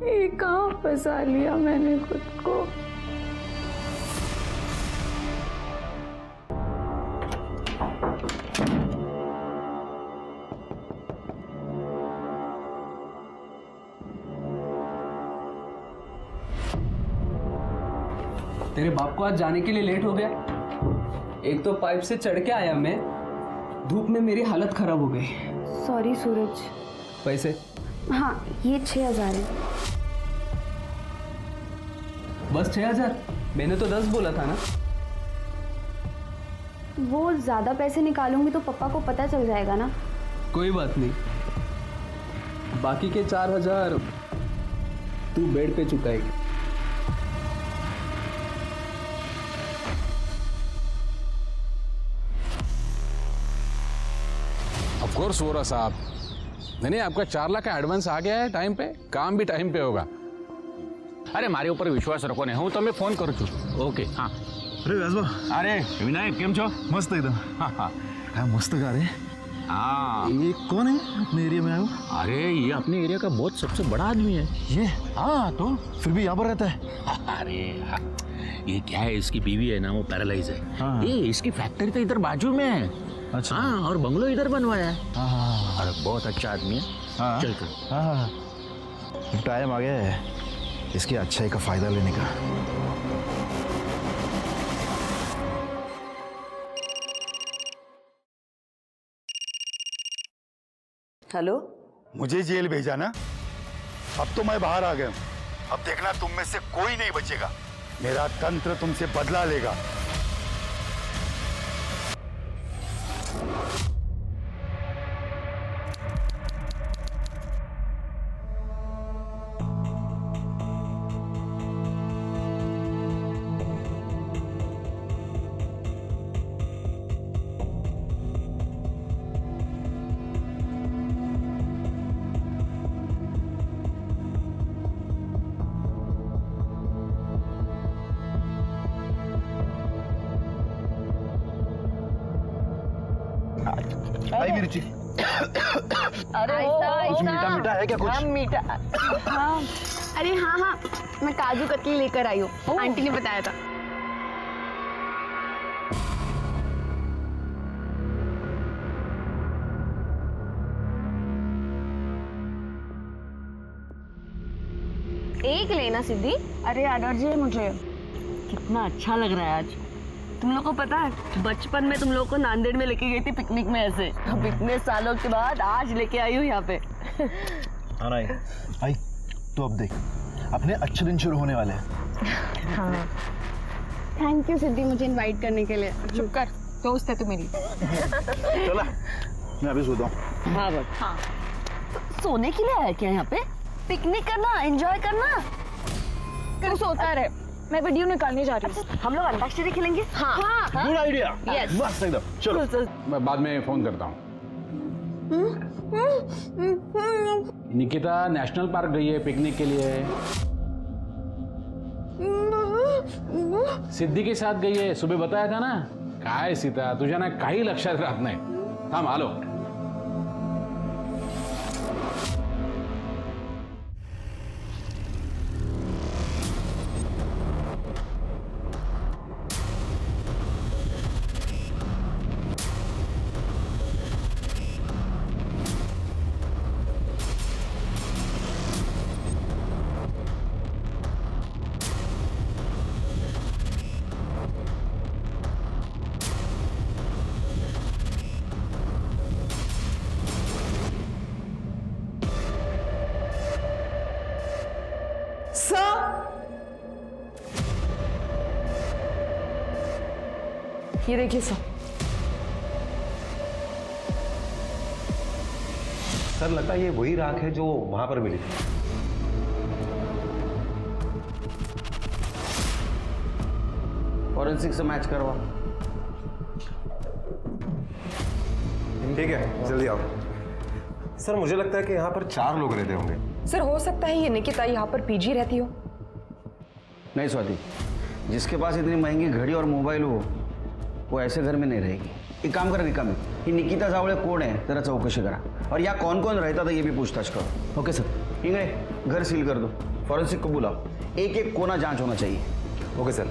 ये कहाँ फंसा लिया मैंने खुद को। तेरे बाप को आज जाने के लिए लेट हो गया। एक तो पाइप से चढ़ के आया मैं, धूप में मेरी हालत खराब हो गई। सॉरी सूरज। पैसे? हाँ ये 6000 है। बस 6000? मैंने तो 10 बोला था ना। वो ज़्यादा पैसे निकालूंगी तो पापा को पता चल जाएगा ना। कोई बात नहीं, बाकी के 4000 तू बेड पे चुकाएगी। ऑफ कोर्स वोरा साहब, नहीं आपका 4 लाख का एडवांस आ गया है टाइम पे, काम भी टाइम पे होगा। अरे मारे ऊपर विश्वास रखो ने, हूँ તમે ફોન કરું છું। ઓકે હા। अरे व्यासबा, अरे विनायक કેમ છો? मस्त एकदम। हाँ हाँ क्या मस्त गा रहे। हाँ। ये कौन है अपने एरिया में आया हो? अरे ये अपने एरिया का बहुत सबसे बड़ा आदमी है ये हाँ। तो फिर भी यहाँ पर रहता है? अरे हाँ, ये क्या है, इसकी बीवी है ना, वो पैरालाइज है। हाँ। ये इसकी फैक्ट्री तो इधर बाजू में है। अच्छा। हाँ, और बंगलो इधर बनवाया है। हाँ अरे बहुत अच्छा आदमी है। हाँ। चल चल। हाँ, टाइम आ गया है इसकी अच्छाई का फायदा लेने का। हेलो, मुझे जेल भेजा ना, अब तो मैं बाहर आ गया हूं। अब देखना तुम में से कोई नहीं बचेगा। मेरा तंत्र तुमसे बदला लेगा। आई मिर्ची। अरे कुछ मीठा मीठा है क्या कुछ? मीठा। हाँ अरे हाँ हाँ, मैं काजू कतली लेकर आई हूँ, आंटी ने बताया था। एक लेना सिद्धि। अरे एलर्जी है मुझे। कितना अच्छा लग रहा है आज। तुम लोग को पता है, बचपन में तुम लोग को नांदेड़ में लेके गई थी पिकनिक में ऐसे। अब इतने सालों के बाद आज लेके आई हूँ यहाँ पे। हाँ ना आई तो अब देख, अपने अच्छे दिन शुरू होने वाले हैं। हाँ। थैंक यू सिद्धि मुझे इनवाइट करने के लिए। चुप कर, दोस्त है तू मेरी। चला मैं अभी सोता हूँ। हाँ बस। हाँ। तो सोने के लिए आया क्या यहाँ पे? पिकनिक करना, एंजॉय करना। तू सोता रहे, मैं वीडियो निकालने जा रही हूँ। हम लोग अंताक्षरी खेलेंगे। हाँ हाँ। Good idea. Yes. मस्त एकदम। चलो मैं बाद में फोन करता हूँ। निकिता नेशनल पार्क गई है पिकनिक के लिए, सिद्धि के साथ गई है, सुबह बताया था ना। काय सीता, तुझ्या ना काही लक्षात राहत नाही। थांब आलो। ये देखिए सर। सर लगता है ये वही राख है जो वहां पर मिली थी। फॉरेंसिक से मैच करवा। ठीक है, जल्दी आओ। सर मुझे लगता है कि यहाँ पर 4 लोग रहते होंगे। सर हो सकता है ये निकिता यहाँ पर पीजी रहती हो। नहीं स्वाति, जिसके पास इतनी महंगी घड़ी और मोबाइल हो वो ऐसे घर में नहीं रहेगी। एक काम करा रिकामी, ही निकिता जावळे कोण आहे जरा चौकशी करा और या कौन कौन रहता था ये भी पूछताछ करो. Okay sir. इंगळे घर सील कर दो, फॉरेंसिक को बुलाओ, एक एक कोना जांच होना चाहिए. Okay sir.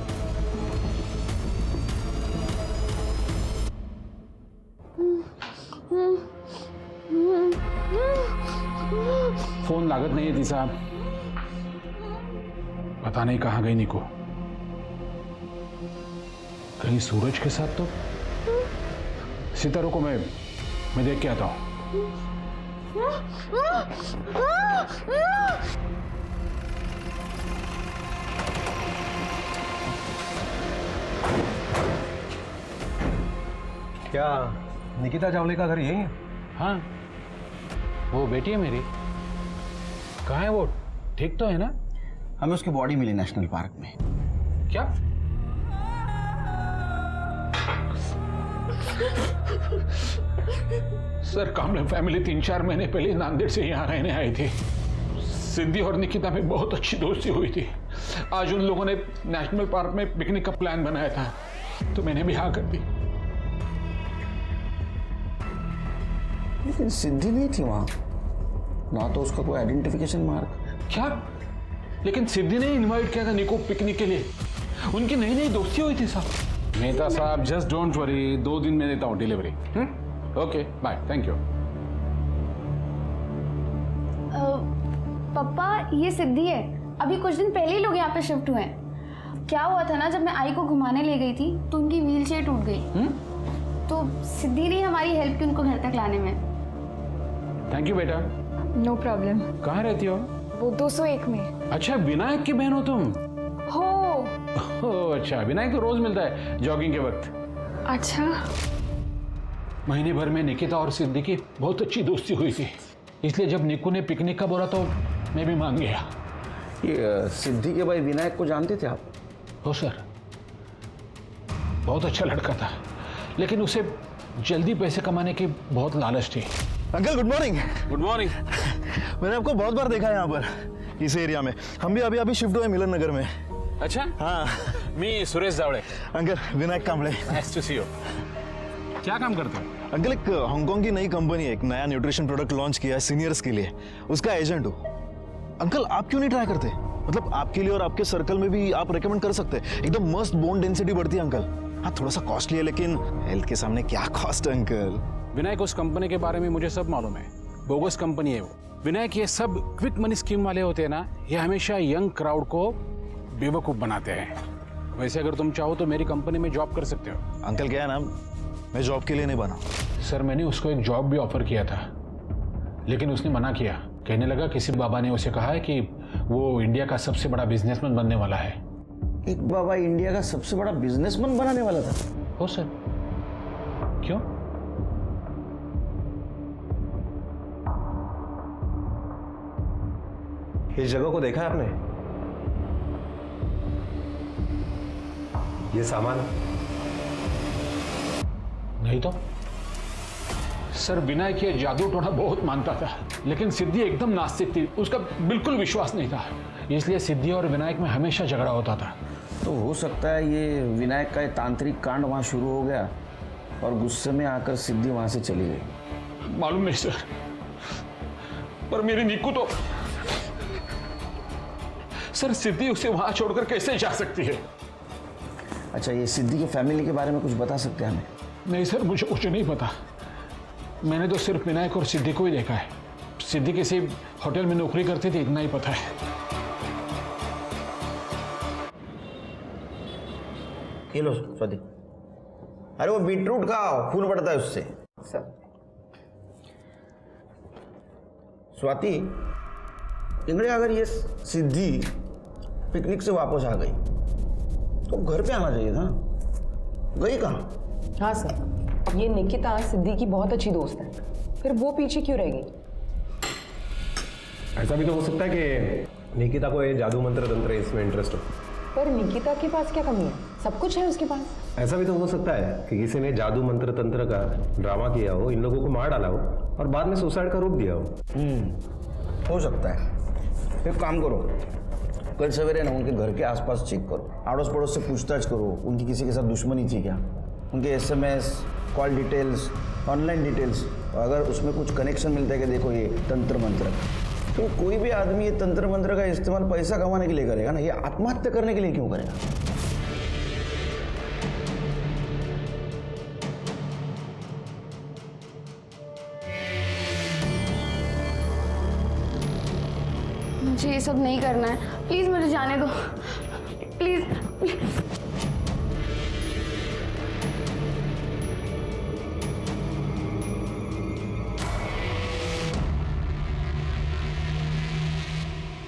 फोन लागत नहीं है तिचा. पता नहीं कहाँ गई निको. कहीं सूरज के साथ तो. सितारों को मैं देख के आता हूं. क्या निकिता जावले का घर यही है? हाँ, वो बेटी है मेरी. कहाँ है वो? ठीक तो है ना? हमें उसकी बॉडी मिली नेशनल पार्क में. क्या? सर, कामले फैमिली 3-4 महीने पहले नांदेड़ से यहाँ रहने आई थी. सिद्धि और निकिता में बहुत अच्छी दोस्ती हुई थी. आज उन लोगों ने नेशनल पार्क में पिकनिक का प्लान बनाया था, तो मैंने भी हाँ कर दी. लेकिन सिद्धि नहीं थी वहां, ना तो उसका कोई आइडेंटिफिकेशन मार्क. क्या? लेकिन सिद्धि ने इनवाइट किया था निको पिकनिक के लिए. उनकी नई नई दोस्ती हुई थी साहब. मेहता साहब, जस्ट डोंट वरी, 2 दिन में देता हूँ delivery. Okay, bye, thank you. पापा, ये सिद्धि है. अभी कुछ दिन पहले ही लोग यहाँ पे शिफ्ट हुए हैं. क्या हुआ था ना, जब मैं आई को घुमाने ले गई थी तो उनकी व्हील चेयर टूट गई. तो सिद्धि ने हमारी हेल्प की उनको घर तक लाने में. थैंक यू बेटा. No problem. कहाँ रहती हो? वो 201 में. अच्छा, विनायक की बहन हो तुम? हो. ओह, अच्छा. विनायक तो रोज मिलता है जॉगिंग के वक्त. अच्छा. महीने भर में निकिता और सिद्धि की बहुत अच्छी दोस्ती हुई थी, इसलिए जब निकू ने पिकनिक का बोला तो मैं भी मान गया. ये सिद्धि के भाई विनायक को जानते थे आप? हो सर, बहुत अच्छा लड़का था, लेकिन उसे जल्दी पैसे कमाने की बहुत लालच थी. Uncle good morning. Good morning. मैंने आपको बहुत बार देखा है यहाँ पर, इस एरिया में. हम भी अभी शिफ्ट हुए मिलन नगर में. अच्छा. हाँ. मी Suresh Jawale. Uncle Vinayak Kamble. Nice to see you. क्या काम करते हो? अंकल, एक हांगकांग की नई कंपनी है, एक नया न्यूट्रिशन प्रोडक्ट लॉन्च किया है सीनियर्स के लिए, उसका एजेंट हूँ. अंकल, आप क्यों नहीं ट्राई करते? मतलब आपके लिए और आपके सर्कल में भी आप रेकमेंड कर सकते हैं. एकदम मस्त बोन डेंसिटी बढ़ती है अंकल. हाँ, थोड़ा सा कॉस्टली है, लेकिन हेल्थ के सामने क्या कॉस्ट है अंकल. विनायक, उस कंपनी के बारे में मुझे सब मालूम है. बोगस कंपनी है वो. विनायक, ये सब क्विक मनी स्कीम वाले होते हैं ना, ये हमेशा यंग क्राउड को बेवकूफ बनाते हैं. वैसे अगर तुम चाहो तो मेरी कंपनी में जॉब कर सकते हो. अंकल क्या है ना, मैं जॉब के लिए नहीं बना. सर, मैंने उसको एक जॉब भी ऑफर किया था, लेकिन उसने मना किया. कहने लगा किसी बाबा ने उसे कहा है कि वो इंडिया का सबसे बड़ा बिजनेसमैन बनने वाला है. एक बाबा इंडिया का सबसे बड़ा बिजनेसमैन बनाने वाला था? हो सर. क्यों? इस जगह को देखा है आपने? ये सामान नहीं तो. सर, विनायक ये जादू टोना बहुत मानता था, लेकिन सिद्धि एकदम नास्तिक थी. उसका बिल्कुल विश्वास नहीं था, इसलिए सिद्धि और विनायक में हमेशा झगड़ा होता था. तो हो सकता है ये विनायक का तांत्रिक कांड वहां शुरू हो गया और गुस्से में आकर सिद्धि वहां से चली गई. मालूम नहीं सर, पर मेरी निक्कू तो. सर, सिद्धि उसे वहां छोड़कर कैसे जा सकती है? अच्छा, ये सिद्धि की फैमिली के बारे में कुछ बता सकते हैं हमें? नहीं सर, मुझे कुछ नहीं पता. मैंने तो सिर्फ विनायक और सिद्धि को ही देखा है. सिद्धि किसी होटल में नौकरी करती थी, इतना ही पता है. ये लो स्वाति. अरे वो बीटरूट का खून बढ़ता है उससे. स्वाति, इंगड़े, अगर ये सिद्धि पिकनिक से वापस आ गई तो घर पे आना चाहिए था. गई कहाँ? हाँ सर, ये निकिता सिद्धि की बहुत अच्छी दोस्त है, फिर वो पीछे क्यों रहेगी? ऐसा भी तो हो सकता है कि निकिता को ये जादू मंत्र तंत्र इसमें इंटरेस्ट हो. पर निकिता के पास क्या कमी है? सब कुछ है उसके पास. ऐसा भी तो हो सकता है कि किसी ने जादू मंत्र तंत्र का ड्रामा किया हो, इन लोगों को मार डाला हो और बाद में सुसाइड का रूप दिया हो. हो सकता है. एक काम करो, कल सवेरे ना उनके घर के आसपास चेक करो, आड़ोस पड़ोस से पूछताछ करो, उनकी किसी के साथ दुश्मनी थी क्या, उनके SMS call details, online details, अगर उसमें कुछ कनेक्शन मिलता है कि देखो ये तंत्र मंत्र, तो कोई भी आदमी ये तंत्र मंत्र का इस्तेमाल पैसा कमाने के लिए करेगा ना, ये आत्महत्या करने के लिए क्यों करेगा? मुझे ये सब नहीं करना है, प्लीज मुझे जाने दो, प्लीज।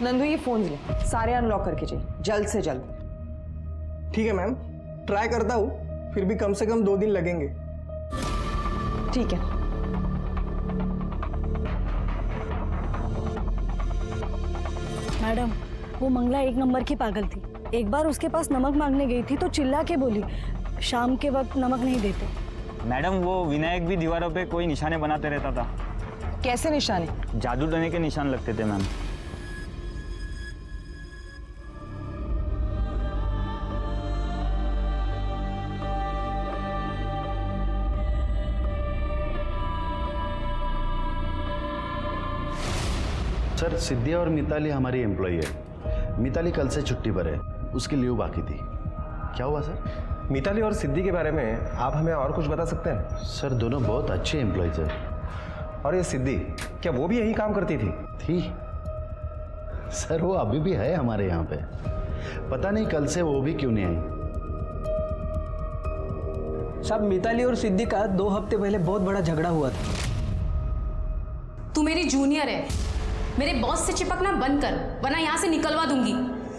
नंदू ये फोन ले, सारे अनलॉक करके चाहिए, जल्द से जल्द। ठीक है मैम, ट्राई करता हूँ, फिर भी कम से कम 2 दिन लगेंगे। ठीक है। मैडम, वो मंगला 1 नंबर की पागल थी। एक बार उसके पास नमक मांगने गई थी तो चिल्ला के बोली शाम के वक्त नमक नहीं देते। मैडम वो विनायक भी दीवारों पे कोई निशाने बनाते रहता था। कैसे निशाने? जादू टोने के निशान लगते थे मैम। सर, सिद्धि और मिताली हमारी एम्प्लॉई है। मिताली कल से छुट्टी पर है, उसकी लीव बाकी थी। क्या हुआ सर? मिताली और सिद्धि के बारे में आप हमें और कुछ बता सकते हैं? सर, दोनों बहुत अच्छे एम्प्लॉयज हैं। और ये सिद्धि, क्या वो भी यही काम करती थी? सर, वो अभी भी है हमारे यहाँ पे। पता नहीं कल से वो भी क्यों नहीं आई। साहब, मिताली और सिद्धि का 2 हफ्ते पहले बहुत बड़ा झगड़ा हुआ था। तू मेरी जूनियर है, मेरे बॉस से चिपकना बंद कर, वरना यहाँ से निकलवा दूंगी।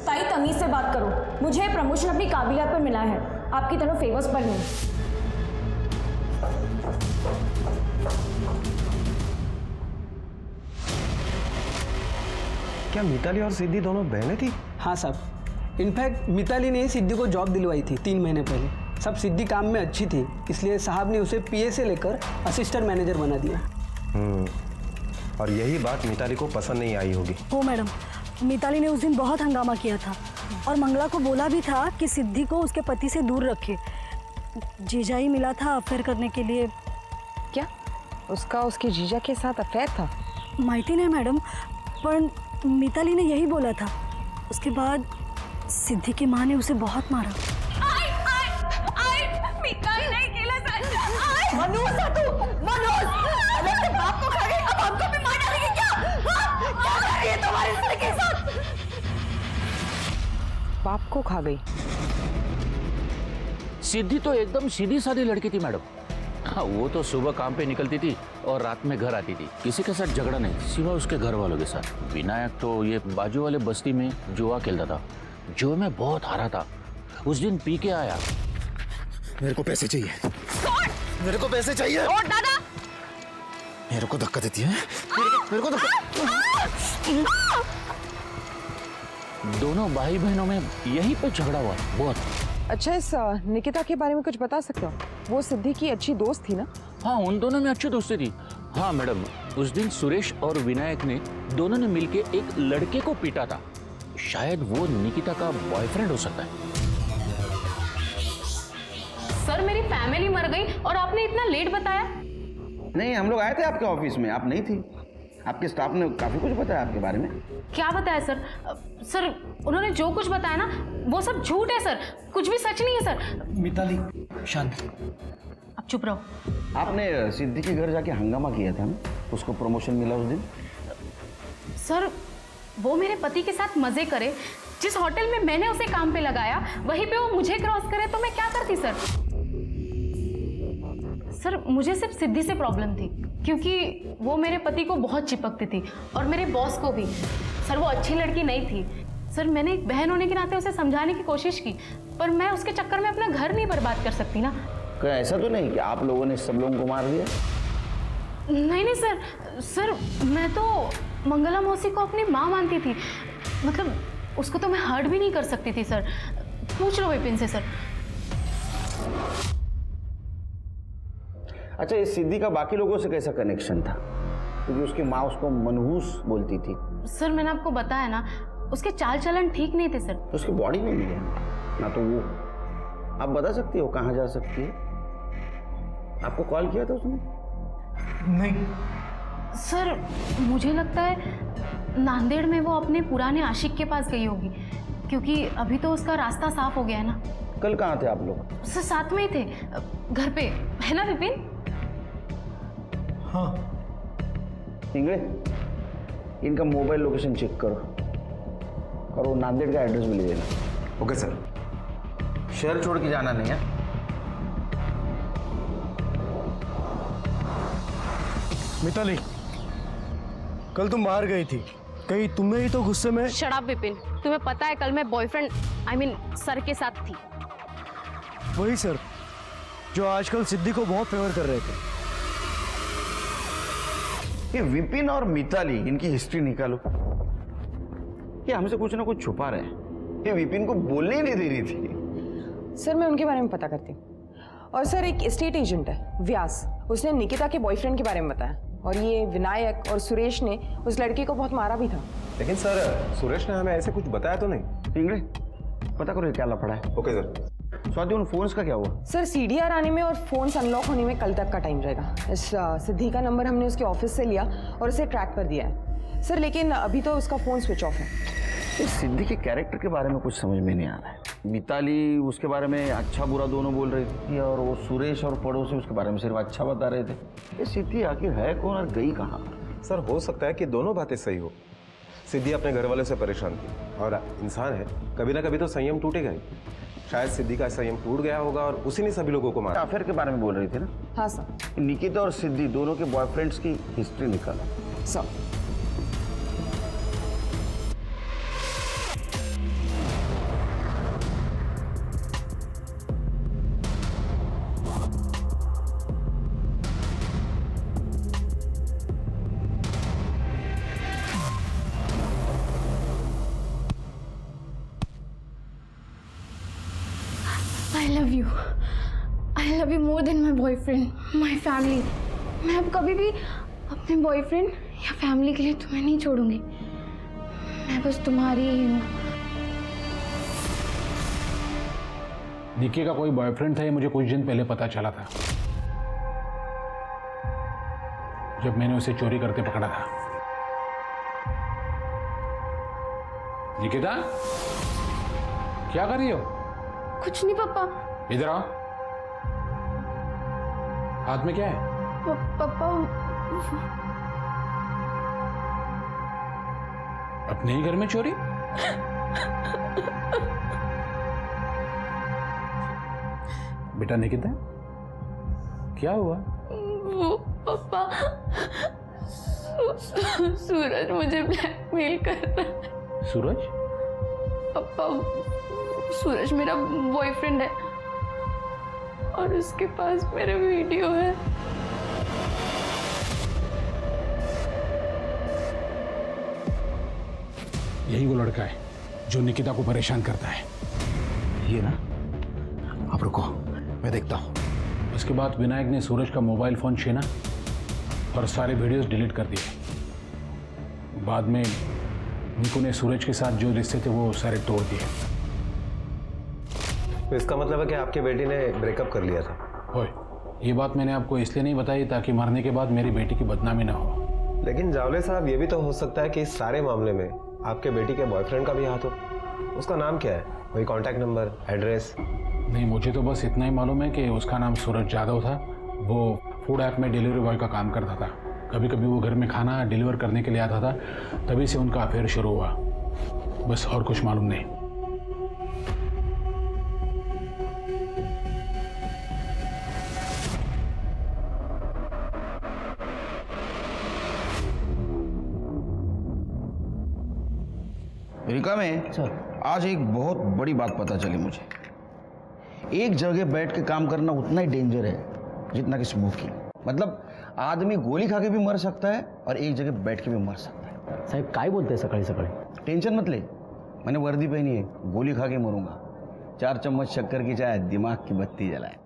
ताई तमीज से बात करो, मुझे प्रमोशन अपनी काबिलियत पर मिला है, आपकी तरह फेवर्स पर नहीं। क्या मिताली और सिद्धि दोनों बहनें थी? हाँ साहब, इनफैक्ट मिताली ने सिद्धि को जॉब दिलवाई थी 3 महीने पहले। सब सिद्धि काम में अच्छी थी, इसलिए साहब ने उसे पीए से लेकर असिस्टेंट मैनेजर बना दिया। और यही बात मिताली को पसंद नहीं आई होगी। हो मैडम, मिताली ने उस दिन बहुत हंगामा किया था और मंगला को बोला भी था कि सिद्धि को उसके पति से दूर रखे। जीजा ही मिला था अफेयर करने के लिए। क्या उसका उसके जीजा के साथ अफेयर था? माहिती नहीं मैडम, पर मिताली ने यही बोला था। उसके बाद सिद्धि की माँ ने उसे बहुत मारा। बाप को खा गई। सिद्धि तो एकदम सीधी सादी लड़की थी मैडम। हाँ, वो तो सुबह काम पे निकलती थी और रात में घर आती थी। किसी के साथ झगड़ा नहीं, सिवा उसके घर वालों के साथ। विनायक तो ये बाजू वाले बस्ती में जुआ खेलता था, जो मैं बहुत हारा था। उस दिन पी के आया। मेरे को पैसे चाहिए, मेरे को पैसे चाहिए। दादा, मेरे को धक्का देती है, मेरे को धक्का। दोनों भाई बहनों में यहीं पे झगड़ा हुआ बहुत। अच्छा, इस निकिता के बारे में कुछ बता सकते हो? वो सिद्धि की अच्छी दोस्त थी ना? हाँ, उन दोनों में अच्छी दोस्ती थी। हाँ मैडम, उस दिन सुरेश और विनायक ने दोनों ने मिलके एक लड़के को पीटा था। शायद वो निकिता का बॉयफ्रेंड हो सकता है। सर मेरी फैमिली मर गई और आपने इतना लेट बताया? नहीं, हम लोग आए थे आपके ऑफिस में, आप नहीं थी। आपके स्टाफ ने काफी कुछ बताया आपके बारे में। क्या बताया सर? सर उन्होंने जो कुछ बताया ना वो सब झूठ है सर, कुछ भी सच नहीं है सर। मिताली, शांत। अब चुप रहो। आपने सिद्धि के घर जाके हंगामा किया था ना, उसको प्रमोशन मिला उस दिन। सर वो मेरे पति के साथ मजे करे, जिस होटल में मैंने उसे काम पे लगाया वहीं पे वो मुझे क्रॉस करे तो मैं क्या करती सर? सर मुझे सिर्फ सिद्धि से प्रॉब्लम थी, क्योंकि वो मेरे पति को बहुत चिपकती थी और मेरे बॉस को भी। सर वो अच्छी लड़की नहीं थी। सर मैंने एक बहन होने के नाते उसे समझाने की कोशिश की, पर मैं उसके चक्कर में अपना घर नहीं बर्बाद कर सकती ना। क्या ऐसा तो नहीं कि आप लोगों ने सब लोगों को मार दिया? नहीं नहीं सर, सर मैं तो मंगला मौसी को अपनी माँ मानती थी। मतलब उसको तो मैं हर्ट भी नहीं कर सकती थी सर। पूछ लो विपिन से सर। अच्छा, इस सिद्धि का बाकी लोगों से कैसा कनेक्शन था? क्योंकि उसकी माँ उसको मनहूस बोलती थी। सर मैंने आपको बताया ना, उसके चाल चलन ठीक नहीं थे सर। तो उसकी बॉडी में मिले ना, तो वो आप बता सकती हो कहाँ जा सकती है? आपको कॉल किया था उसने? नहीं सर मुझे लगता है नांदेड़ में वो अपने पुराने आशिक के पास गई होगी, क्योंकि अभी तो उसका रास्ता साफ हो गया है ना। कल कहाँ थे आप लोग? सर साथ में ही थे, घर पे, है ना विपिन? हाँ। इंगले, इनका मोबाइल लोकेशन चेक करो और वो नांदेड़ का एड्रेस भी ले देना। Okay sir. शहर छोड़ के जाना नहीं है। मिताली, कल तुम बाहर गई थी, कहीं तुम्हें ही तो गुस्से में। शराब विपिन, तुम्हें पता है कल मैं बॉयफ्रेंड सर के साथ थी। वही सर जो आजकल सिद्धि को बहुत फेवर कर रहे थे। ये विपिन और मिताली, इनकी हिस्ट्री निकालो। ये हमसे कुछ ना कुछ छुपा रहे हैं। ये विपिन को बोलने ही नहीं दे रही थी। सर मैं उनके बारे में पता करती हूँ। और सर एक एस्टेट एजेंट है व्यास, उसने निकिता के बॉयफ्रेंड के बारे में बताया। और ये विनायक और सुरेश ने उस लड़की को बहुत मारा भी था। लेकिन सर सुरेश ने हमें ऐसे कुछ बताया तो नहीं। इंगले, पता करो ये क्या लफड़ा है। Okay sir. स्वाति, उन फोन्स का क्या हुआ? सर सीडीआर आने में और फोन्स अनलॉक होने में कल तक का टाइम रहेगा। इस सिद्धि का नंबर हमने उसके ऑफिस से लिया और उसे ट्रैक कर दिया है सर, लेकिन अभी तो उसका फोन स्विच ऑफ है। इस सिद्धि के कैरेक्टर के बारे में कुछ समझ में नहीं आ रहा है। मिताली उसके बारे में अच्छा बुरा दोनों बोल रही थी, और वो सुरेश और पड़ोसी उसके बारे में सिर्फ अच्छा बता रहे थे। ये सिद्धि आखिर है कौन और गई कहाँ? सर हो सकता है कि दोनों बातें सही हो। सिद्धि अपने घर वालों से परेशान थी और इंसान है, कभी ना कभी तो संयम टूटेगा ही। शायद सिद्धि का संयम टूट गया होगा और उसी ने सभी लोगों को मारा। अफेयर के बारे में बोल रही थी ना? हाँ सर। निकिता और सिद्धि दोनों के बॉयफ्रेंड्स की हिस्ट्री निकालो sir. I love you more than my boyfriend, my family. मैं अब कभी भी अपने बॉयफ्रेंड या फैमिली के लिए तुम्हें नहीं छोड़ूंगी। मैं बस तुम्हारी ही हूँ। निकी का कोई बॉयफ्रेंड था ये मुझे कुछ दिन पहले पता चला था, जब मैंने उसे चोरी करते पकड़ा था। निकिता, क्या कर रही हो? कुछ नहीं पापा। इधर आओ। हाथ में क्या है? पापा अपने ही घर में चोरी? बेटा निकिता, क्या हुआ? वो पापा सूरज मुझे ब्लैकमेल कर रहा है। सूरज? पापा सूरज मेरा बॉयफ्रेंड है और उसके पास मेरा वीडियो है। यही वो लड़का है जो निकिता को परेशान करता है। ये ना, आप रुको मैं देखता हूँ। उसके बाद विनायक ने सूरज का मोबाइल फोन छीना और सारे वीडियोस डिलीट कर दिए। बाद में निकू ने सूरज के साथ जो रिश्ते थे वो सारे तोड़ दिए। तो इसका मतलब है कि आपके बेटी ने ब्रेकअप कर लिया था? ओए, ये बात मैंने आपको इसलिए नहीं बताई ताकि मरने के बाद मेरी बेटी की बदनामी ना हो। लेकिन जावले साहब, ये भी तो हो सकता है कि इस सारे मामले में आपके बेटी के बॉयफ्रेंड का भी हाथ हो। उसका नाम क्या है? कोई कांटेक्ट नंबर, एड्रेस? नहीं, मुझे तो बस इतना ही मालूम है कि उसका नाम सूरज यादव था। वो फूड ऐप में डिलीवरी बॉय का काम करता था। कभी कभी वो घर में खाना डिलीवर करने के लिए आता था, तभी से उनका अफेयर शुरू हुआ। बस और कुछ मालूम नहीं। अमेरिका में सर आज एक बहुत बड़ी बात पता चली मुझे। एक जगह बैठ के काम करना उतना ही डेंजर है जितना कि स्मोकिंग। मतलब आदमी गोली खा के भी मर सकता है और एक जगह बैठ के भी मर सकता है। साहब काय बोलते हैं सकाळी सकाळी? टेंशन मत ले, मैंने वर्दी पहनी है, गोली खा के मरूंगा। 4 चम्मच शक्कर की चाय, दिमाग की बत्ती जलाए।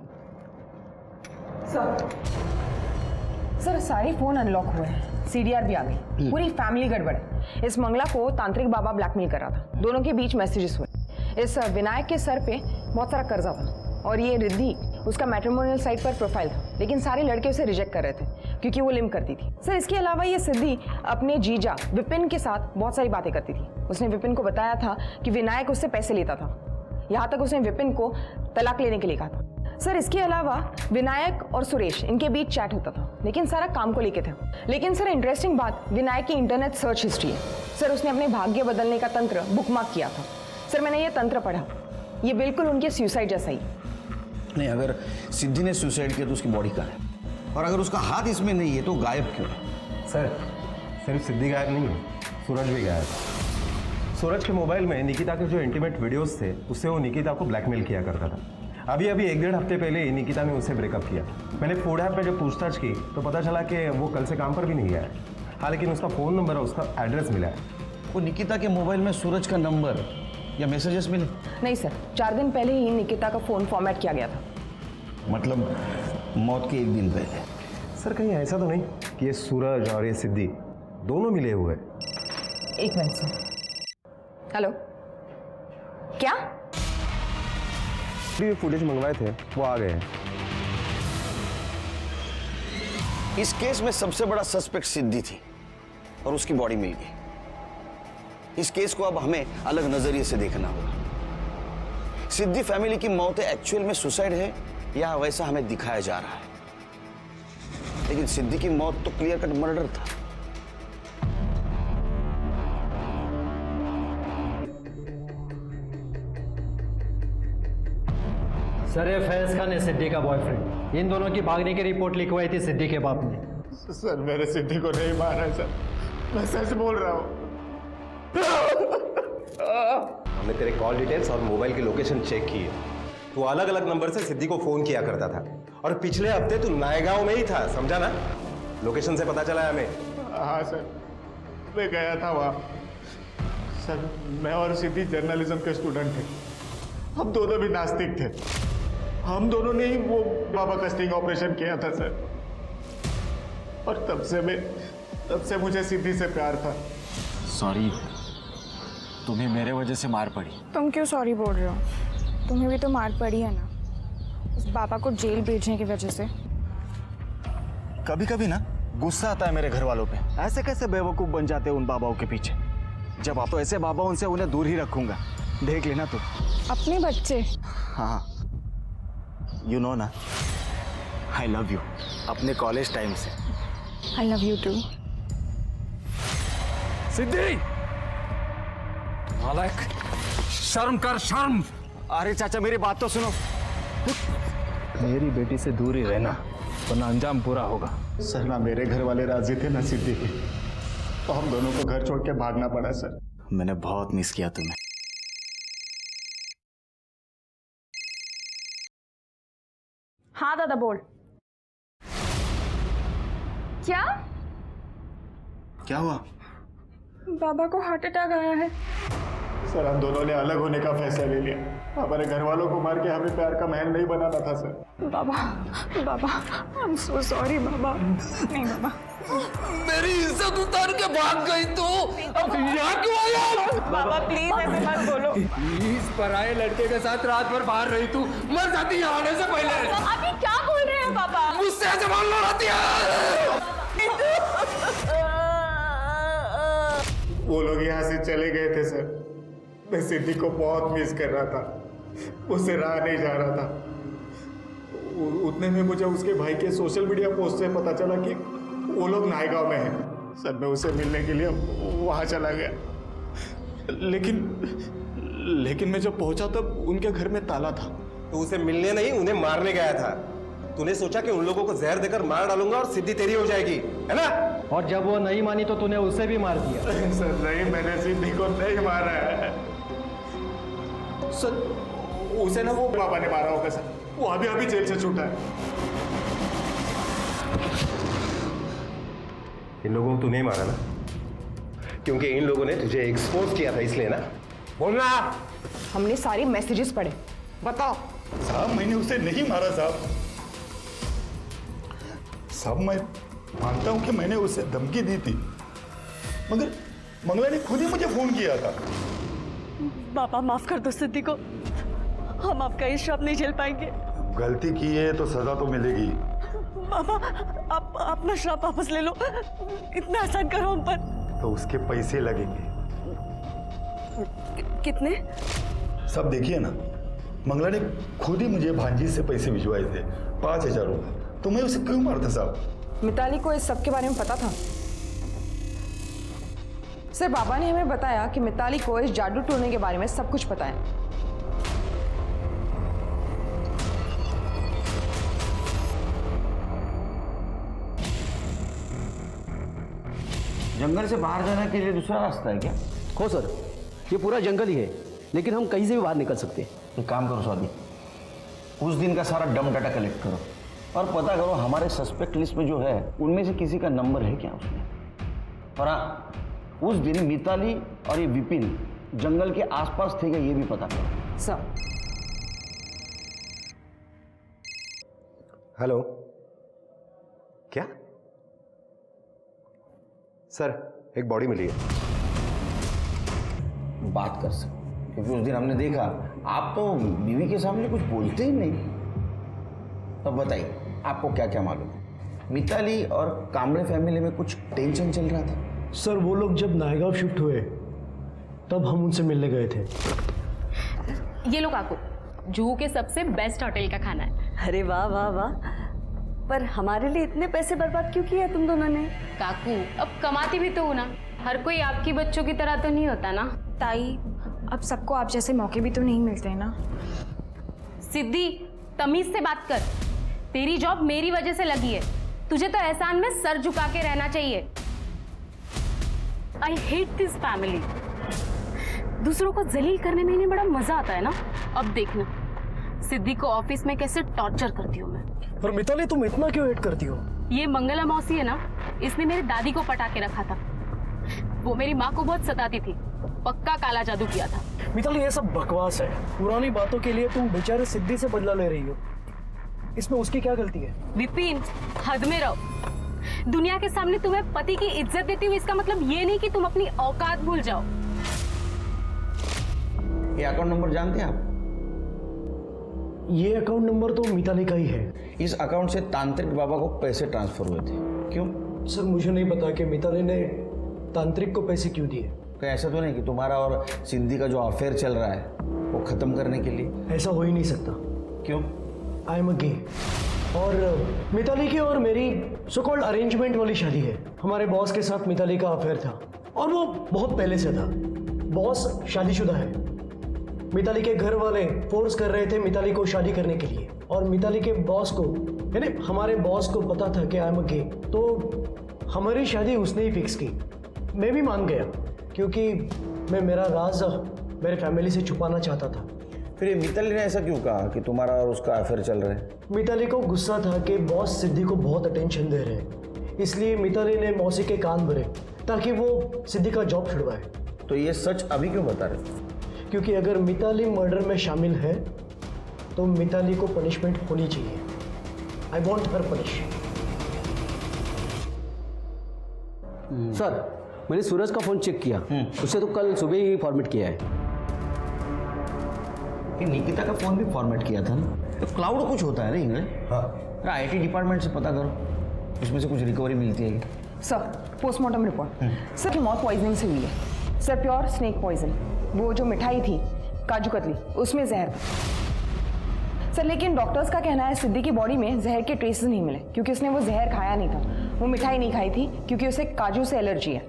सर सारे फोन अनलॉक हुए हैं, सीडीआर भी आ गई, पूरी फैमिली गड़बड़ है। इस मंगला को तांत्रिक बाबा ब्लैकमेल कर रहा था, दोनों के बीच मैसेजेस हुए। इस विनायक के सर पे बहुत सारा कर्जा था और ये रिद्धि उसका मैट्रिमोनियल साइट पर प्रोफाइल था, लेकिन सारे लड़के उसे रिजेक्ट कर रहे थे क्योंकि वो लिम करती थी। सर इसके अलावा ये सिद्धि अपने जीजा विपिन के साथ बहुत सारी बातें करती थी। उसने विपिन को बताया था कि विनायक उससे पैसे लेता था, यहाँ तक उसने विपिन को तलाक लेने के लिए कहा था। सर इसके अलावा विनायक और सुरेश इनके बीच चैट होता था, लेकिन सारा काम को लेके था। लेकिन सर इंटरेस्टिंग बात विनायक की इंटरनेट सर्च हिस्ट्री है। सर उसने अपने भाग्य बदलने का तंत्र बुकमार्क किया था। सर मैंने ये तंत्र पढ़ा, ये बिल्कुल उनके सुसाइड जैसा ही। नहीं, अगर सिद्धि ने सुसाइड किया तो उसकी बॉडी कहाँ है? और अगर उसका हाथ इसमें नहीं है तो गायब क्यों है? सर सिर्फ सिद्धि गायब नहीं है, सूरज भी गायब है। सूरज के मोबाइल में निकिता के जो इंटीमेट वीडियोस थे उससे वो निकिता को ब्लैकमेल किया करता था। अभी 1-1.5 हफ्ते पहले ही निकिता ने उससे ब्रेकअप किया। मैंने फूड ऐप में जब पूछताछ की तो पता चला कि वो कल से काम पर भी नहीं गया है। हाँ, लेकिन उसका फ़ोन नंबर और उसका एड्रेस मिला है। वो निकिता के मोबाइल में सूरज का नंबर या मैसेजेस मिले? नहीं सर, 4 दिन पहले ही निकिता का फोन फॉर्मेट किया गया था। मतलब मौत के 1 दिन पहले? सर कहीं ऐसा तो नहीं कि ये सूरज और ये सिद्धि दोनों मिले हुए? एक मिनट सर। हेलो, क्या? ये फुटेज मंगवाए थे वो आ गए हैं। इस केस में सबसे बड़ा सस्पेक्ट सिद्धि थी और उसकी बॉडी मिल गई। इस केस को अब हमें अलग नजरिए से देखना होगा। सिद्धि फैमिली की मौत एक्चुअल में सुसाइड है या वैसा हमें दिखाया जा रहा है, लेकिन सिद्धि की मौत तो क्लियर कट मर्डर था। सर ये फैज खान है सिद्धि का बॉयफ्रेंड। इन दोनों की भागने की रिपोर्ट लिखवाई थी सिद्धि के बाप ने। सर मेरे सिद्धि को नहीं मारा है सर, मैं सच बोल रहा हूँ। हमने तेरे कॉल डिटेल्स और मोबाइल की लोकेशन चेक की है। तू अलग अलग नंबर से सिद्धि को फोन किया करता था और पिछले हफ्ते तू नायगांव में ही था, समझा ना? लोकेशन से पता चला है हमें। हाँ सर, मैं गया था वहाँ। सर मैं और सिद्धि जर्नलिज्म के स्टूडेंट थे, हम दोनों भी नास्तिक थे। हम दोनों ने ही वो बाबा का स्टिंग ऑपरेशन किया था सर, और तब से मुझे सिद्धि से प्यार था। सॉरी, तुम्हें मेरे वजह से मार पड़ी। तुम क्यों सॉरी बोल रहे हो? तुम्हें भी तो मार पड़ी है ना, उस बाबा को जेल भेजने की वजह से। कभी कभी ना गुस्सा आता है मेरे घर वालों पे। ऐसे कैसे बेवकूफ बन जाते हैं उन बाबाओं के पीछे। जब आप तो ऐसे बाबा उनसे उन्हें दूर ही रखूंगा, देख लेना तू। अपने बच्चे? हाँ, यू नो ना, आई लव यू अपने कॉलेज टाइम से। I love you too. Siddhi, नालायक, शर्म कर, शर्म। अरे चाचा मेरी बात तो सुनो। मेरी बेटी से दूर ही रहना वरना अंजाम पूरा होगा। सर ना मेरे घर वाले राजी थे ना सिद्धि के, तो हम दोनों को घर छोड़ के भागना पड़ा सर। मैंने बहुत मिस किया तुम्हें। हाँ दादा बोल। क्या? क्या हुआ? बाबा को हार्ट अटैक आया है। सर हम दोनों ने अलग होने का फैसला ले लिया। हमारे घर वालों को मार के हमें प्यार का महल नहीं बनाना था सर। बाबा, बाबा, आई एम सो सॉरी बाबा। नहीं बाबा, मेरी इज्जत उतार के भाग गई तू, अब यहाँ क्यों आया? बाबा प्लीज ऐसे मत बोलो। प्लीज, पराये लड़के के साथ रात भर बाहर रही तू, मर जाती यहाँ आने से पहले। अभी क्या बोल रहे हैं बाबा? मुझसे ऐसे बोल रही है। वो लोग यहाँ से चले गए थे सर। मैं सिद्धि को बहुत मिस कर रहा था, उससे रहा नहीं जा रहा था। उतने में मुझे उसके भाई के सोशल मीडिया पोस्ट से पता चला कि वो लोग नायगांव में हैं। सर मैं उससे मिलने के लिए वहाँ चला गया, लेकिन मैं जब पहुंचा तब उनके घर में ताला था। तो उसे मिलने नहीं, उन्हें मारने गया था। तूने सोचा कि उन लोगों को जहर देकर मार डालूंगा और सिद्धि तेरी हो जाएगी, है ना? और जब वो नहीं मानी तो तूने उसे भी मार दिया। सर नहीं, मैंने सिद्धि को नहीं मारा है सर। उसे ना वो बाबा ने मारा होगा सर, वो अभी जेल से छूटा है। इन लोगों को तू नहीं मारा ना, क्योंकि इन लोगों ने तुझे एक्सपोज किया था, इसलिए ना। बोलना। हमने सारे मैसेजेस पढ़े, बताओ। साहब मैंने उसे नहीं मारा साहब मैं मानता हूं कि मैंने उसे धमकी दी थी, मगर मंगला ने खुद ही मुझे फोन किया था। बाबा माफ कर दो सिद्धि को, हम आपका ये श्राप नहीं झेल पाएंगे। गलती की है तो सजा तो मिलेगी। बाबा आप अपना श्राप वापस ले लो, इतना आसान करो हम पर। तो उसके पैसे लगेंगे। कितने? सब देखिए ना, मंगला ने खुद ही मुझे भांजी से पैसे भिजवाए थे, 5,000 रुपए। तो मैं उसे क्यों मारता साहब? मिताली को इस सब के बारे में पता था। सर बाबा ने हमें बताया कि मिताली को इस जादू टोने के बारे में सब कुछ पता है। जंगल से बाहर जाने के लिए दूसरा रास्ता है क्या? हो सर, ये पूरा जंगल ही है, लेकिन हम कहीं से भी बाहर निकल सकते हैं। एक काम करो स्वाति, उस दिन का सारा डम डाटा कलेक्ट करो और पता करो हमारे सस्पेक्ट लिस्ट में जो है उनमें से किसी का नंबर है क्या उसमें। और हाँ, उस दिन मिताली और ये विपिन जंगल के आसपास थे क्या ये भी पता करो। सर। हेलो, क्या सर? एक बॉडी मिली है। बात कर सकते, क्योंकि उस दिन हमने देखा आप तो बीवी के सामने कुछ बोलते ही नहीं। तब बताइए आपको क्या क्या मालूम है? मिताली और कामड़े फैमिली में कुछ टेंशन चल रहा था? सर वो लोग जब नायगांव शिफ्ट हुए तब हम उनसे मिलने गए थे। ये लो काकू, जुहू के सबसे बेस्ट होटल का खाना है। अरे वाह वाह वाह, पर हमारे लिए इतने पैसे बर्बाद क्यों किए तुम दोनों ने? काकू अब कमाती भी तो हो ना, हर कोई आपकी बच्चों की तरह तो नहीं होता ना। ताई अब सबको आप जैसे मौके भी तो नहीं मिलते हैं ना। सिद्धि तमीज से बात कर, तेरी जॉब मेरी वजह से लगी है, तुझे तो एहसान में सर झुका के रहना चाहिए। I hate this family. दूसरों को जलील करने में इन्हें बड़ा मजा आता है ना। अब देखना सिद्धि को ऑफिस में कैसे टॉर्चर करती हूँ मैं। पर मिताली तुम इतना क्यों हेट करती हो? ये मंगला मौसी है ना, इसने मेरी दादी को पटा के रखा था। वो मेरी माँ को बहुत सताती थी, पक्का काला जादू किया था। मिताली ये सब बकवास है, पुरानी बातों के लिए तुम बेचारे सिद्धि से बदला ले रही हो। इसमें उसकी क्या गलती है? विपिन हद में रहो। दुनिया के सामने तुम्हें पति की इज्जत देती हूँ, इसका मतलब ये नहीं कि तुम अपनी औकात भूल जाओ। ये अकाउंट नंबर जानते हैं आप? ये अकाउंट नंबर तो मिताली का ही है। इस अकाउंट से तांत्रिक बाबा को पैसे ट्रांसफर हुए थे। क्यों? सर मुझे नहीं पता कि मिताली ने तांत्रिक को पैसे क्यों दिए। कहीं ऐसा तो नहीं कि तुम्हारा और सिद्धि का जो अफेयर चल रहा है वो खत्म करने के लिए? ऐसा हो ही नहीं सकता। क्यों? आई एम अ गे, और मिताली की और मेरी सो कॉल्ड अरेंजमेंट वाली शादी है। हमारे बॉस के साथ मिताली का अफेयर था और वो बहुत पहले से था। बॉस शादीशुदा है। मिताली के घर वाले फोर्स कर रहे थे मिताली को शादी करने के लिए, और मिताली के बॉस को यानी हमारे बॉस को पता था कि आई एम अ गे, तो हमारी शादी उसने ही फिक्स की। मैं भी मान गया क्योंकि मैं मेरा राज मेरे फैमिली से छुपाना चाहता था। फिर मिताली ने ऐसा क्यों कहा कि तुम्हारा और उसका अफेयर चल रहा है? मिताली को गुस्सा था कि बॉस सिद्धि को बहुत अटेंशन दे रहे हैं, इसलिए मिताली ने मौसी के कान भरे ताकि वो सिद्धि का जॉब छुड़वाए। तो ये सच अभी क्यों बता रहे? क्योंकि अगर मिताली मर्डर में शामिल है तो मिताली को पनिशमेंट होनी चाहिए। I want her punish. Sir मैंने सूरज का फोन चेक किया, उसे तो कल सुबह ही फॉर्मेट किया है। निकिता का फोन भी फॉर्मेट किया था ना? तो क्लाउड कुछ होता है ना इंग्लैंड? हाँ, आईटी डिपार्टमेंट से पता करो, उसमें से कुछ रिकवरी मिलती है। सर पोस्टमार्टम रिपोर्ट सर की मौत पॉइजनिंग से हुई है सर, प्योर स्नेक पॉइजन। वो जो मिठाई थी काजू कतली उसमें जहर था सर, लेकिन डॉक्टर्स का कहना है सिद्धि की बॉडी में जहर के ट्रेसेस नहीं मिले क्योंकि उसने वो जहर खाया नहीं था। वो मिठाई नहीं खाई थी क्योंकि उसे काजू से एलर्जी है।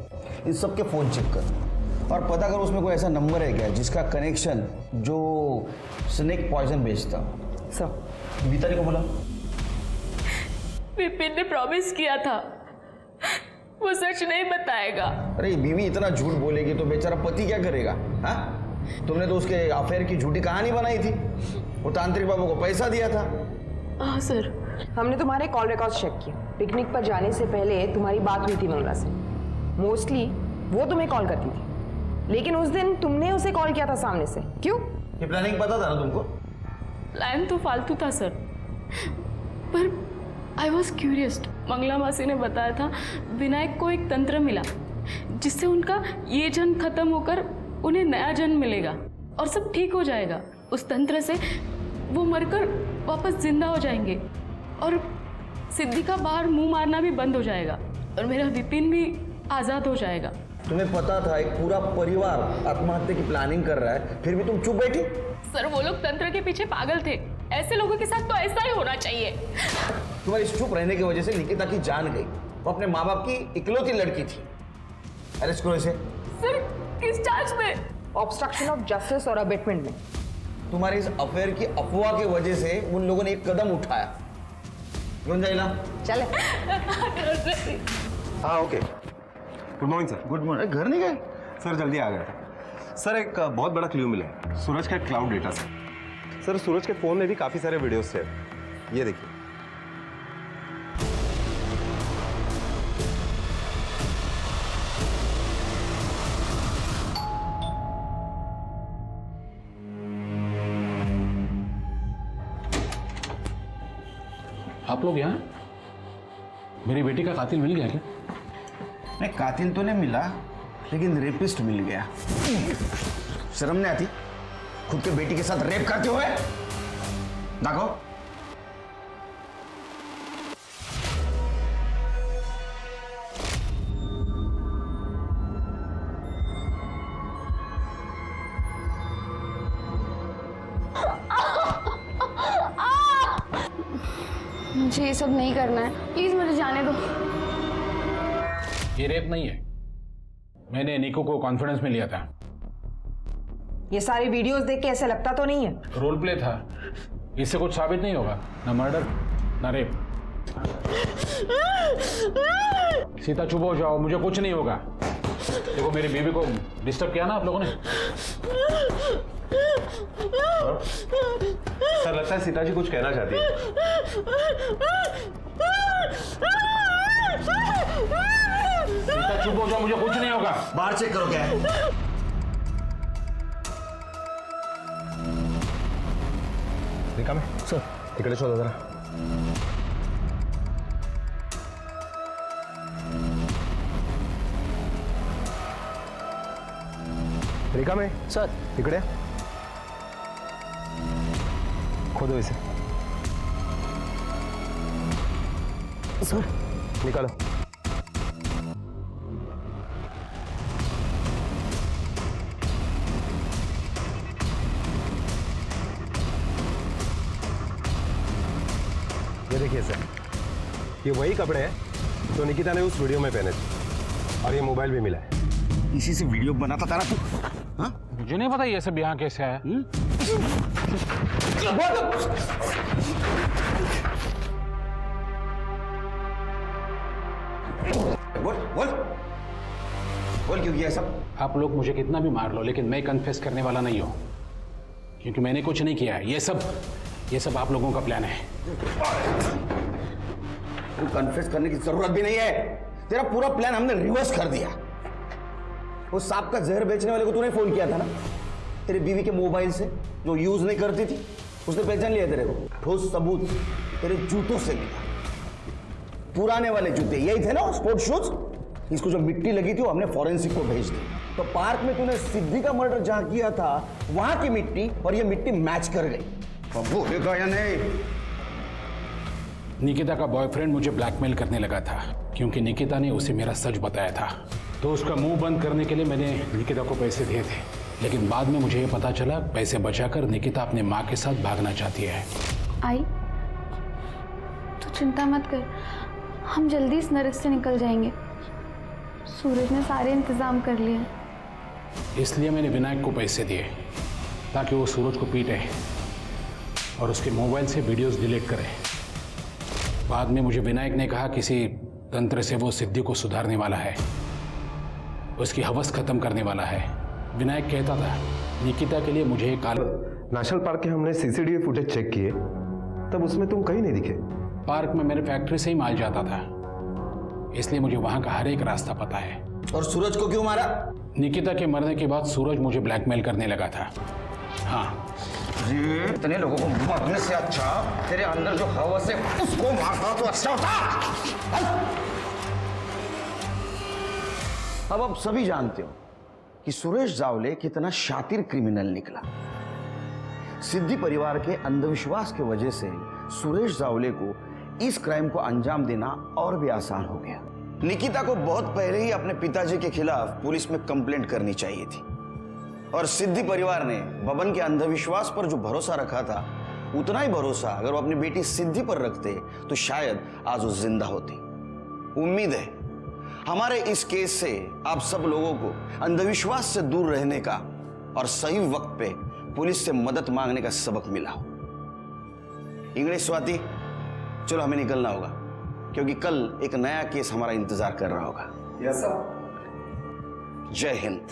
इस सब के फोन चेक कर और पता करो उसमें कोई ऐसा नंबर है क्या जिसका कनेक्शन जो स्नेक पॉइजन बेचता। सर मिताली को बोला। विपिन ने प्रॉमिस किया था वो सच नहीं बताएगा। अरे बीवी इतना झूठ बोलेगी तो बेचारा पति क्या करेगा? हाँ, तुमने तो उसके अफेयर की झूठी कहानी बनाई थी। वो तांत्रिक बाबू को पैसा दिया था। हाँ सर, हमने तुम्हारे कॉल रिकॉर्ड्स चेक किए। पिकनिक पर जाने से पहले तुम्हारी बात हुई थी मंगला से। मोस्टली वो तुम्हें कॉल करती थी, लेकिन उस दिन तुमने उसे कॉल किया था सामने से। क्यों? ये प्लानिंग पता था ना तुमको? प्लान तो फालतू था सर, पर आई वॉज क्यूरियस। मंगला मासी ने बताया था विनायक को एक तंत्र मिला जिससे उनका ये जन्म खत्म होकर उन्हें नया जन्म मिलेगा और सब ठीक हो जाएगा। उस तंत्र से वो मरकर वापस जिंदा हो जाएंगे और सिद्धि का बाहर मुंह मारना भी बंद हो जाएगा और मेरा विपिन भी आज़ाद हो जाएगा। तुम्हें पता था एक पूरा परिवार आत्महत्या की प्लानिंग कर रहा है, फिर भी तुम चुप बैठी? सर वो लोग तंत्र के पीछे पागल थे, ऐसे लोगों के साथ तो ऐसा ही होना चाहिए। तुम्हारी चुप रहने की वजह से निकिता की जान गई। वो अपने माँ बाप की इकलौती लड़की थी। अरेस्ट करो इसे। सर किस चार्ज में? ऑब्स्ट्रक्शन ऑफ जस्टिस और अबेटमेंट में। तुम्हारे इस अफेयर की अफवाह की वजह से उन लोगों ने एक कदम उठाया। चले। हाँ okay. Good morning sir. Good morning. घर नहीं गए? सर जल्दी आ गए थे। सर एक बहुत बड़ा क्लू मिला है सूरज का क्लाउड डेटा से। सर सूरज के फोन में भी काफी सारे वीडियोस थे, ये देखिए। आप लोग यहाँ? मेरी बेटी का कातिल मिल गया क्या? नहीं, कातिल तो नहीं मिला, लेकिन रेपिस्ट मिल गया। शर्म नहीं आती खुद के बेटी के साथ रेप करते हुए? देखो मुझे ये सब नहीं करना है, प्लीज मुझे जाने दो। ये रेप नहीं है। मैंने निको को कॉन्फिडेंस में लिया था। ये सारी वीडियोस देख के ऐसे लगता तो नहीं है? रोल प्ले था, इससे कुछ साबित नहीं होगा। ना मर्डर ना रेप। सीता चुप हो जाओ, मुझे कुछ नहीं होगा। देखो मेरी बीवी को डिस्टर्ब किया ना आप लोगों ने। सर लगता है सीता जी कुछ कहना चाहती है। सीता चुप हो जाओ, मुझे कुछ नहीं होगा। बाहर चेक करो क्या है। देखा मैं सर तिकडे शोधा जरा। रेखा में सर तिकडे खोदो इसे। सर निकालो। ये देखिए सर, ये वही कपड़े हैं जो निकिता ने उस वीडियो में पहने थे और ये मोबाइल भी मिला है। इसी से वीडियो बनाता था ना तू? हाँ? मुझे नहीं पता ये सब यहाँ कैसे आया। बोल बोल बोल क्यों किया सब? आप लोग मुझे कितना भी मार लो, लेकिन मैं कन्फेस करने वाला नहीं हूँ, क्योंकि मैंने कुछ नहीं किया है। ये सब आप लोगों का प्लान है। तू कन्फेस करने की जरूरत भी नहीं है। तेरा पूरा प्लान हमने रिवर्स कर दिया। उस सांप का जहर बेचने वाले को तूने फोन किया था ना, तेरी बीवी के मोबाइल से, जो यूज नहीं करती थी। उसने पहचान लिया तेरे को। ठोस सबूत तेरे जूतों से मिला, पुराने वाले जूते यही थे ना, स्पोर्ट्स शूज। इसको जो मिट्टी लगी थी वो हमने फॉरेंसिक को भेज दी। तो पार्क में तूने सिद्धि का मर्डर जहां किया था वहां की मिट्टी और ये मिट्टी मैच कर गई। बोलेगा या नहीं? निकिता का बॉयफ्रेंड मुझे ब्लैकमेल करने लगा था, क्योंकि निकिता ने उसे मेरा सच बताया था। तो उसका मुंह बंद करने के लिए मैंने निकिता को पैसे दिए थे, लेकिन बाद में मुझे ये पता चला पैसे बचाकर निकिता अपने माँ के साथ भागना चाहती है। आई, तू चिंता मत कर, हम जल्दी इस नरक से निकल जाएंगे। सूरज ने सारे इंतजाम कर लिए। इसलिए मैंने विनायक को पैसे दिए ताकि वो सूरज को पीटे और उसके मोबाइल से वीडियोस डिलीट करे। बाद में मुझे विनायक ने कहा किसी तंत्र से वो सिद्धि को सुधारने वाला है, उसकी हवस खत्म करने वाला है। विनायक कहता था निकिता के लिए मुझे एक नेशनल पार्क के हमने सीसीटीवी फुटेज चेक किए, तब उसमें तुम कहीं नहीं दिखे। पार्क में मेरे फैक्ट्री से ही माल जाता था, इसलिए मुझे वहां का हर एक रास्ता पता है। और सूरज को क्यों मारा? निकिता के मरने के बाद सूरज मुझे ब्लैकमेल करने लगा था। हाँ, ये इतने लोगों को मरने से अच्छा तेरे अंदर जो हवस है उसको मारना तो अच्छा होता। अब सभी जानते हो कि सुरेश जावले कितना शातिर क्रिमिनल निकला। सिद्धि परिवार के अंधविश्वास की वजह से सुरेश जावले को इस क्राइम को अंजाम देना और भी आसान हो गया। निकिता को बहुत पहले ही अपने पिताजी के खिलाफ पुलिस में कंप्लेंट करनी चाहिए थी, और सिद्धि परिवार ने बबन के अंधविश्वास पर जो भरोसा रखा था, उतना ही भरोसा अगर वो अपनी बेटी सिद्धि पर रखते तो शायद आज वो जिंदा होती। उम्मीद है हमारे इस केस से आप सब लोगों को अंधविश्वास से दूर रहने का और सही वक्त पे पुलिस से मदद मांगने का सबक मिला हो। इंग्लिश स्वाति, चलो हमें निकलना होगा क्योंकि कल एक नया केस हमारा इंतजार कर रहा होगा। Yes sir. जय हिंद।